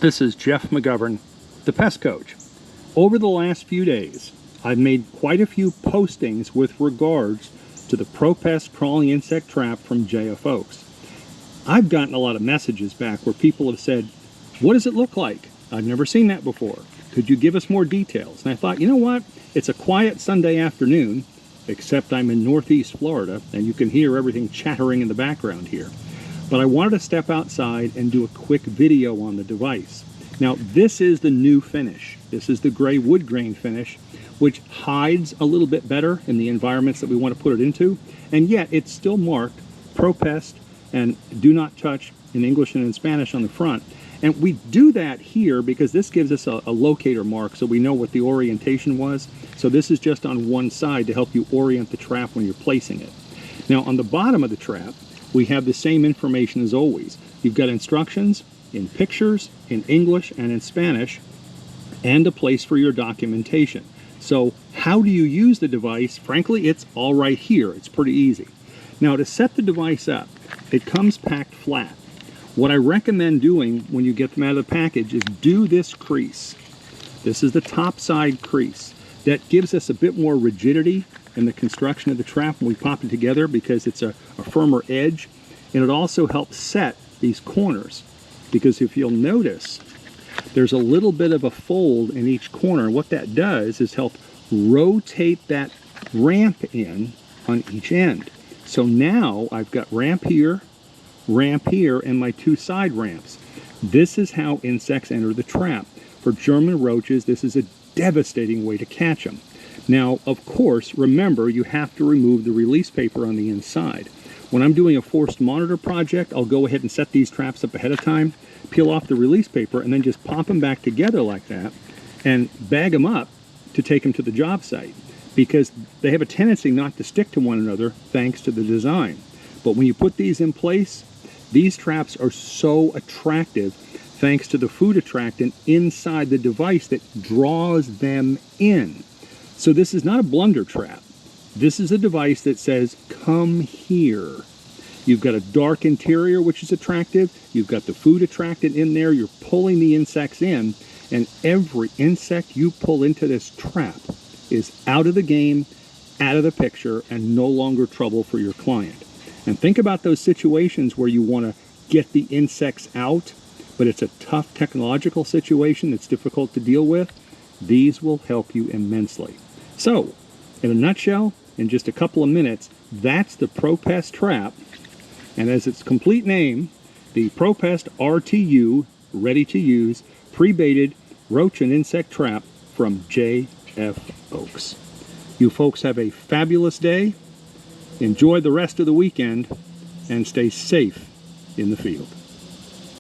This is Jeff McGovern, the Pest Coach. Over the last few days, I've made quite a few postings with regards to the Pro Pest Crawling Insect Trap from JF Oakes. I've gotten a lot of messages back where people have said, what does it look like? I've never seen that before. Could you give us more details? And I thought, you know what? It's a quiet Sunday afternoon, except I'm in Northeast Florida, and you can hear everything chattering in the background here. But I wanted to step outside and do a quick video on the device. Now, this is the new finish. This is the gray wood grain finish, which hides a little bit better in the environments that we want to put it into, and yet it's still marked Pro Pest and Do Not Touch in English and in Spanish on the front. And we do that here because this gives us a locator mark so we know what the orientation was. So this is just on one side to help you orient the trap when you're placing it. Now, on the bottom of the trap, we have the same information as always. You've got instructions in pictures, in English, and in Spanish, and a place for your documentation. So how do you use the device? Frankly, it's all right here. It's pretty easy. Now, to set the device up, it comes packed flat. What I recommend doing when you get them out of the package is do this crease. This is the top side crease. That gives us a bit more rigidity in the construction of the trap when we pop it together because it's a firmer edge, and it also helps set these corners because if you'll notice there's a little bit of a fold in each corner, and what that does is help rotate that ramp in on each end. So now I've got ramp here, and my two side ramps. This is how insects enter the trap. For German roaches, this is a devastating way to catch them. Now, of course, remember, you have to remove the release paper on the inside. When I'm doing a forced monitor project, I'll go ahead and set these traps up ahead of time, peel off the release paper, and then just pop them back together like that and bag them up to take them to the job site because they have a tendency not to stick to one another thanks to the design. But when you put these in place, these traps are so attractive thanks to the food attractant inside the device that draws them in. So this is not a blunder trap. This is a device that says, come here. You've got a dark interior, which is attractive. You've got the food attractant in there. You're pulling the insects in, and every insect you pull into this trap is out of the game, out of the picture, and no longer trouble for your client. And think about those situations where you want to get the insects out, but it's a tough technological situation that's difficult to deal with. These will help you immensely. So, in a nutshell, in just a couple of minutes, that's the Pro Pest Trap, and as its complete name, the Pro Pest R.T.U. ready-to-use, pre-baited roach and insect trap from JF Oakes. You folks have a fabulous day, enjoy the rest of the weekend, and stay safe in the field.